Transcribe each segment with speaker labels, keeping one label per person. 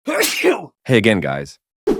Speaker 1: Hey again, guys.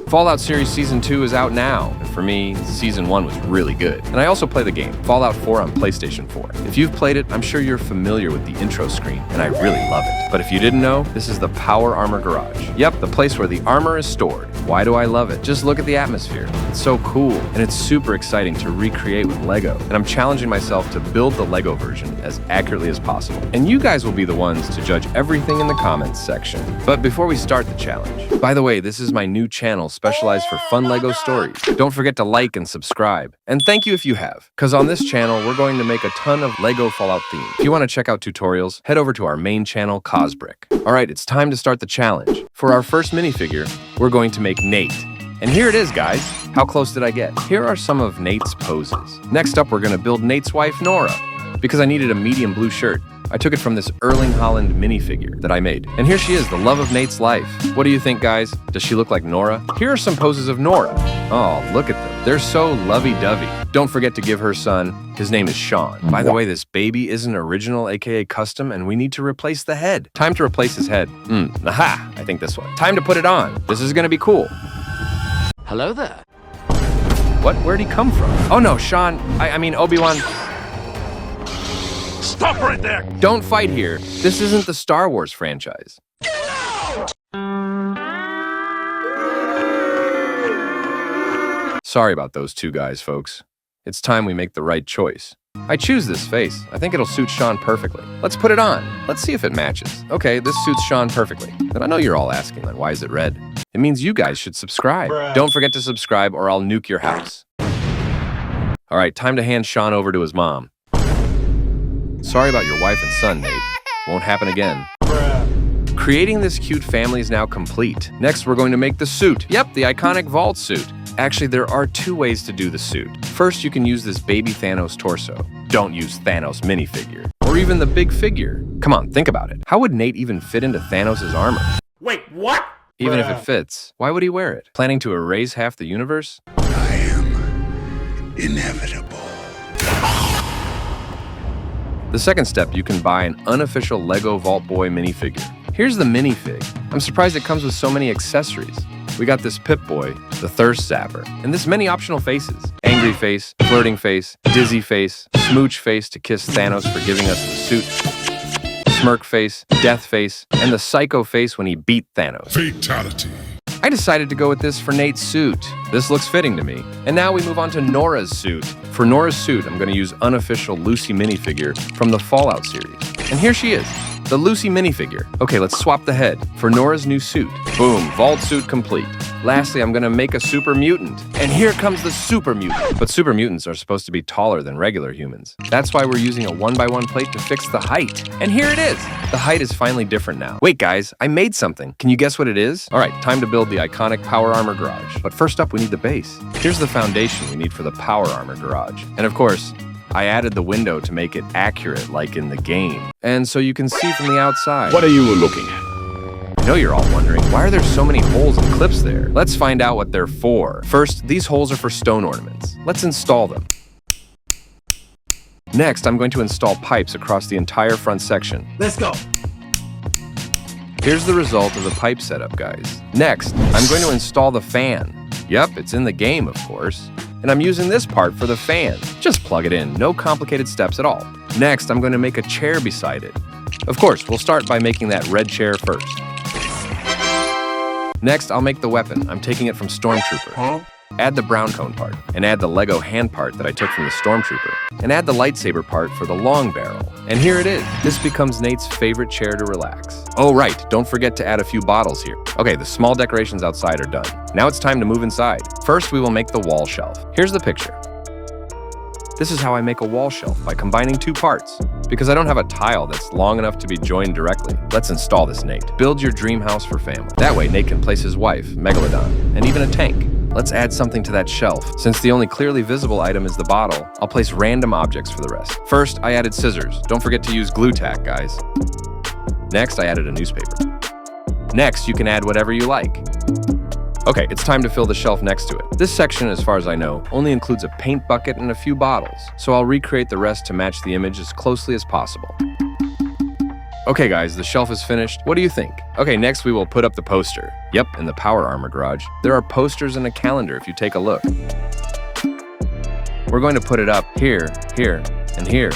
Speaker 1: Fallout Series Season 2 is out now, and for me, Season 1 was really good. And I also play the game, Fallout 4 on PlayStation 4. If you've played it, I'm sure you're familiar with the intro screen, and I really love it. But if you didn't know, this is the Power Armor Garage. Yep, the place where the armor is stored. Why do I love it? Just look at the atmosphere. It's so cool, and it's super exciting to recreate with Lego. And I'm challenging myself to build the Lego version as accurately as possible. And you guys will be the ones to judge everything in the comments section. But before we start the challenge, by the way, this is my new channel specialized for fun Lego stories. Don't forget to like and subscribe. And thank you if you have, because on this channel, we're going to make a ton of Lego Fallout themes. If you want to check out tutorials, head over to our main channel, Cosbrick. All right, it's time to start the challenge. For our first minifigure, we're going to make Nate. And here it is, guys. How close did I get? Here are some of Nate's poses. Next up, we're going to build Nate's wife, Nora. Because I needed a medium blue shirt, I took it from this Erling Holland minifigure that I made. And here she is, the love of Nate's life. What do you think, guys? Does she look like Nora? Here are some poses of Nora. Oh, look at them. They're so lovey-dovey. Don't forget to give her son. His name is Sean. By the way, this baby isn't original, aka custom, and we need to replace the head. Time to replace his head. Aha, I think this one. Time to put it on. This is gonna be cool.
Speaker 2: Hello there.
Speaker 1: What? Where'd he come from? Oh no, Sean. I mean, Obi-Wan.
Speaker 3: Stop right there!
Speaker 1: Don't fight here. This isn't the Star Wars franchise.
Speaker 3: Get out!
Speaker 1: Sorry about those two guys, folks. It's time we make the right choice. I choose this face. I think it'll suit Sean perfectly. Let's put it on. Let's see if it matches. Okay, this suits Sean perfectly. But I know you're all asking, then why is it red? It means you guys should subscribe. Don't forget to subscribe or I'll nuke your house. All right, time to hand Sean over to his mom. Sorry about your wife and son, Nate. Won't happen again. Creating this cute family is now complete. Next, we're going to make the suit. Yep, the iconic vault suit. Actually, there are two ways to do the suit. First, you can use this baby Thanos torso. Don't use Thanos minifigure. Or even the big figure. Come on, think about it. How would Nate even fit into Thanos' armor?
Speaker 3: Wait, what?
Speaker 1: Even if it fits, why would he wear it? Planning to erase half the universe?
Speaker 4: I am inevitable.
Speaker 1: The second step, you can buy an unofficial Lego Vault Boy minifigure. Here's the minifig. I'm surprised it comes with so many accessories. We got this Pip-Boy, the Thirst Zapper, and this many optional faces. Angry face, flirting face, dizzy face, smooch face to kiss Thanos for giving us the suit, smirk face, death face, and the psycho face when he beat Thanos.
Speaker 4: Fatality.
Speaker 1: I decided to go with this for Nate's suit. This looks fitting to me. And now we move on to Nora's suit. For Nora's suit, I'm going to use unofficial Lucy minifigure from the Fallout series. And here she is, the Lucy minifigure. Okay, let's swap the head for Nora's new suit. Boom, vault suit complete. Lastly, I'm gonna make a super mutant. And here comes the super mutant. But super mutants are supposed to be taller than regular humans. That's why we're using a 1x1 plate to fix the height. And here it is. The height is finally different now. Wait guys, I made something. Can you guess what it is? All right, time to build the iconic Power Armor Garage. But first up, we need the base. Here's the foundation we need for the Power Armor Garage. And of course, I added the window to make it accurate like in the game. And so you can see from the outside.
Speaker 3: What are you looking at?
Speaker 1: I know you're all wondering, why are there so many holes and clips there? Let's find out what they're for. First, these holes are for stone ornaments. Let's install them. Next, I'm going to install pipes across the entire front section.
Speaker 3: Let's go.
Speaker 1: Here's the result of the pipe setup, guys. Next, I'm going to install the fan. Yep, it's in the game, of course. And I'm using this part for the fan. Just plug it in, no complicated steps at all. Next, I'm going to make a chair beside it. Of course, we'll start by making that red chair first. Next, I'll make the weapon. I'm taking it from Stormtrooper. Add the brown cone part, and add the Lego hand part that I took from the Stormtrooper, and add the lightsaber part for the long barrel. And here it is. This becomes Nate's favorite chair to relax. Oh right, don't forget to add a few bottles here. Okay, the small decorations outside are done. Now it's time to move inside. First, we will make the wall shelf. Here's the picture. This is how I make a wall shelf, by combining two parts. Because I don't have a tile that's long enough to be joined directly, let's install this, Nate. Build your dream house for family. That way, Nate can place his wife, Megalodon, and even a tank. Let's add something to that shelf. Since the only clearly visible item is the bottle, I'll place random objects for the rest. First, I added scissors. Don't forget to use glue tack, guys. Next, I added a newspaper. Next, you can add whatever you like. Okay, it's time to fill the shelf next to it. This section, as far as I know, only includes a paint bucket and a few bottles, so I'll recreate the rest to match the image as closely as possible. Okay guys, the shelf is finished. What do you think? Okay, next we will put up the poster. Yep, in the power armor garage. There are posters and a calendar if you take a look. We're going to put it up here, here, and here.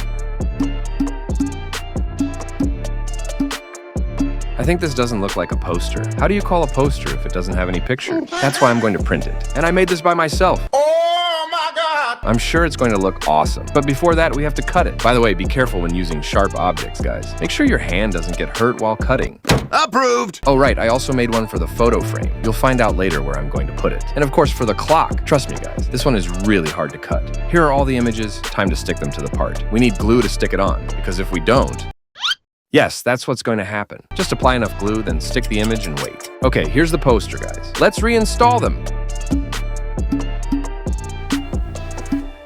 Speaker 1: I think this doesn't look like a poster. How do you call a poster if it doesn't have any pictures? That's why I'm going to print it. And I made this by myself.
Speaker 3: Oh my God!
Speaker 1: I'm sure it's going to look awesome. But before that, we have to cut it. By the way, be careful when using sharp objects, guys. Make sure your hand doesn't get hurt while cutting.
Speaker 3: Approved!
Speaker 1: Oh right, I also made one for the photo frame. You'll find out later where I'm going to put it. And of course for the clock. Trust me guys, this one is really hard to cut. Here are all the images, time to stick them to the part. We need glue to stick it on, because if we don't, yes, that's what's going to happen. Just apply enough glue, then stick the image and wait. Okay, here's the poster, guys. Let's reinstall them.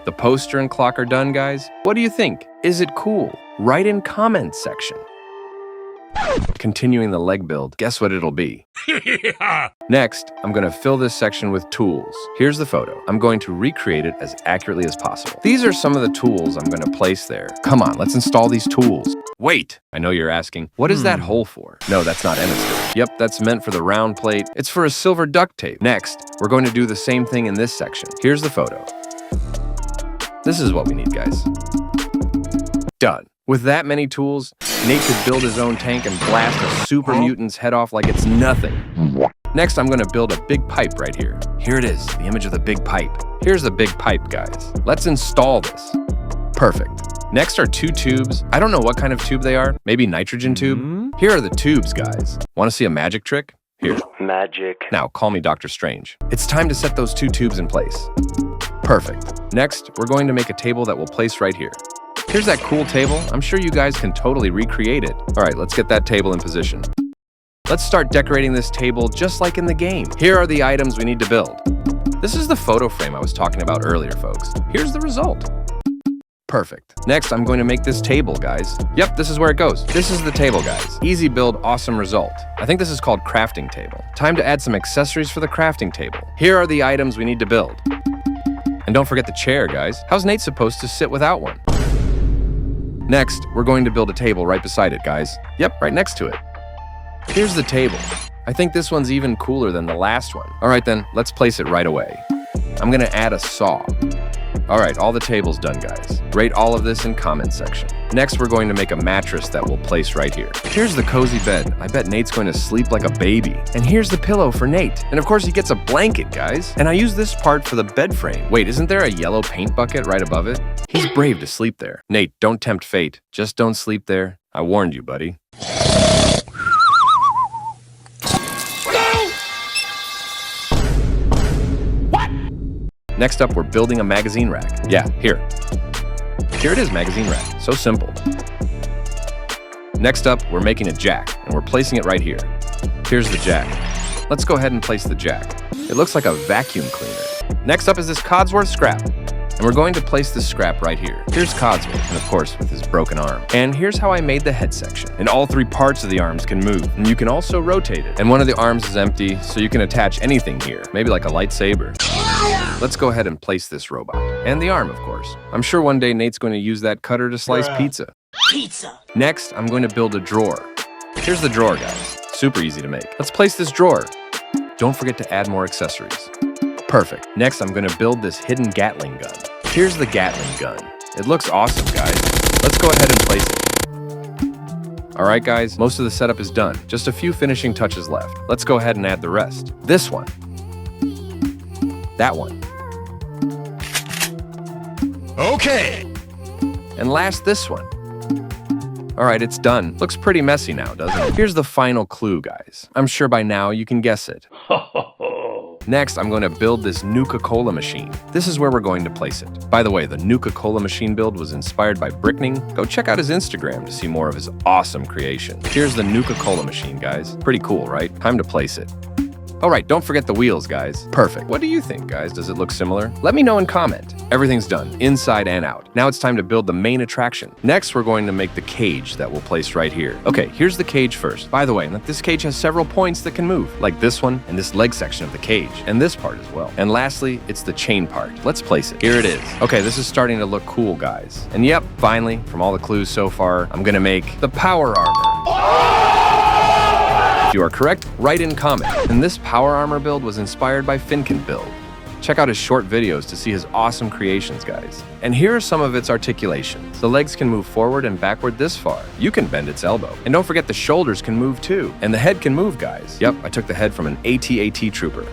Speaker 1: The poster and clock are done, guys. What do you think? Is it cool? Write in comments section. Continuing the leg build, guess what it'll be? Next, I'm going to fill this section with tools. Here's the photo. I'm going to recreate it as accurately as possible. These are some of the tools I'm going to place there. Come on, let's install these tools. Wait! I know you're asking, what is that hole for? No, that's not Emister. Yep, that's meant for the round plate. It's for a silver duct tape. Next, we're going to do the same thing in this section. Here's the photo. This is what we need, guys. Done. With that many tools, Nate could build his own tank and blast a super mutant's head off like it's nothing. Next, I'm gonna build a big pipe right here. Here it is, the image of the big pipe. Here's the big pipe, guys. Let's install this. Perfect. Next are two tubes. I don't know what kind of tube they are. Maybe nitrogen tube? Here are the tubes, guys. Want to see a magic trick? Here.
Speaker 5: Magic.
Speaker 1: Now, call me Dr. Strange. It's time to set those two tubes in place. Perfect. Next, we're going to make a table that we'll place right here. Here's that cool table. I'm sure you guys can totally recreate it. All right, let's get that table in position. Let's start decorating this table just like in the game. Here are the items we need to build. This is the photo frame I was talking about earlier, folks. Here's the result. Perfect. Next, I'm going to make this table, guys. Yep, this is where it goes. This is the table, guys. Easy build, awesome result. I think this is called crafting table. Time to add some accessories for the crafting table. Here are the items we need to build. And don't forget the chair, guys. How's Nate supposed to sit without one? Next, we're going to build a table right beside it, guys. Yep, right next to it. Here's the table. I think this one's even cooler than the last one. All right then, let's place it right away. I'm gonna add a saw. All right, all the table's done, guys. Rate all of this in comment section. Next, we're going to make a mattress that we'll place right here. Here's the cozy bed. I bet Nate's going to sleep like a baby. And here's the pillow for Nate. And of course, he gets a blanket, guys. And I use this part for the bed frame. Wait, isn't there a yellow paint bucket right above it? He's brave to sleep there. Nate, don't tempt fate. Just don't sleep there. I warned you, buddy. Next up, we're building a magazine rack. Yeah, here. Here it is, magazine rack. So simple. Next up, we're making a jack, and we're placing it right here. Here's the jack. Let's go ahead and place the jack. It looks like a vacuum cleaner. Next up is this Codsworth scrap. And we're going to place this scrap right here. Here's Codsworth, and of course with his broken arm. And here's how I made the head section. And all three parts of the arms can move, and you can also rotate it. And one of the arms is empty, so you can attach anything here, maybe like a lightsaber. Let's go ahead and place this robot. And the arm, of course. I'm sure one day Nate's going to use that cutter to slice pizza. Next, I'm going to build a drawer. Here's the drawer, guys. Super easy to make. Let's place this drawer. Don't forget to add more accessories. Perfect. Next, I'm going to build this hidden Gatling gun. Here's the Gatling gun. It looks awesome, guys. Let's go ahead and place it. All right, guys, most of the setup is done. Just a few finishing touches left. Let's go ahead and add the rest. This one. That one.
Speaker 3: Okay.
Speaker 1: And last, this one. All right, it's done. Looks pretty messy now, doesn't it? Here's the final clue, guys. I'm sure by now you can guess it. Next, I'm going to build this Nuka Cola machine. This is where we're going to place it. By the way, the Nuka Cola machine build was inspired by brickening. Go check out his Instagram to see more of his awesome creation. Here's the Nuka Cola machine, guys. Pretty cool, right? Time to place it. All right, don't forget the wheels, guys. Perfect. What do you think, guys? Does it look similar? Let me know in comment. Everything's done, inside and out. Now it's time to build the main attraction. Next, we're going to make the cage that we'll place right here. Okay, here's the cage first. By the way, this cage has several points that can move, like this one and this leg section of the cage, and this part as well. And lastly, it's the chain part. Let's place it. Here it is. Okay, this is starting to look cool, guys. And yep, finally, from all the clues so far, I'm gonna make the power armor. If you are correct, write in comment. And this power armor build was inspired by Finken's build. Check out his short videos to see his awesome creations, guys. And here are some of its articulations. The legs can move forward and backward this far. You can bend its elbow. And don't forget the shoulders can move too. And the head can move, guys. Yep, I took the head from an AT-AT trooper.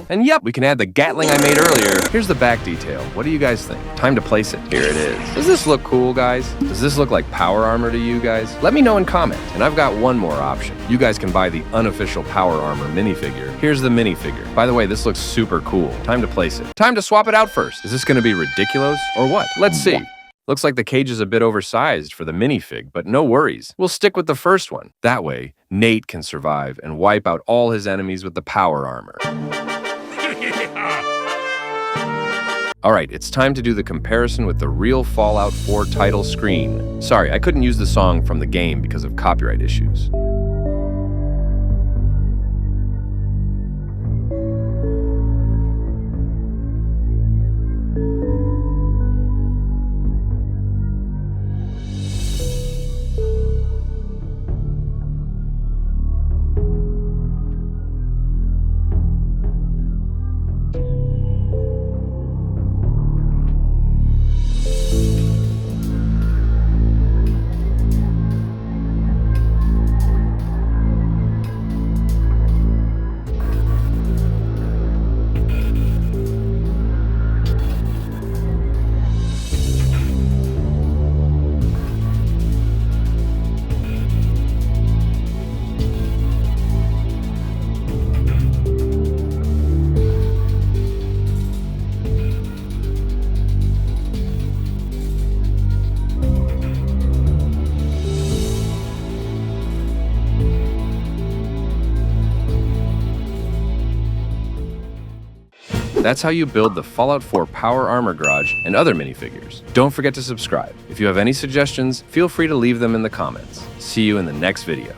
Speaker 1: And yep, we can add the Gatling I made earlier. Here's the back detail. What do you guys think? Time to place it. Here it is. Does this look cool, guys? Does this look like power armor to you guys? Let me know in comment. And I've got one more option. You guys can buy the unofficial power armor minifigure. Here's the minifigure. By the way, this looks super cool. Time to place it. Time to swap it out first. Is this gonna be ridiculous or what? Let's see. Looks like the cage is a bit oversized for the minifig, but no worries. We'll stick with the first one. That way, Nate can survive and wipe out all his enemies with the power armor. Alright, it's time to do the comparison with the real Fallout 4 title screen. Sorry, I couldn't use the song from the game because of copyright issues. That's how you build the Fallout 4 Power Armor Garage and other minifigures. Don't forget to subscribe. If you have any suggestions, feel free to leave them in the comments. See you in the next video.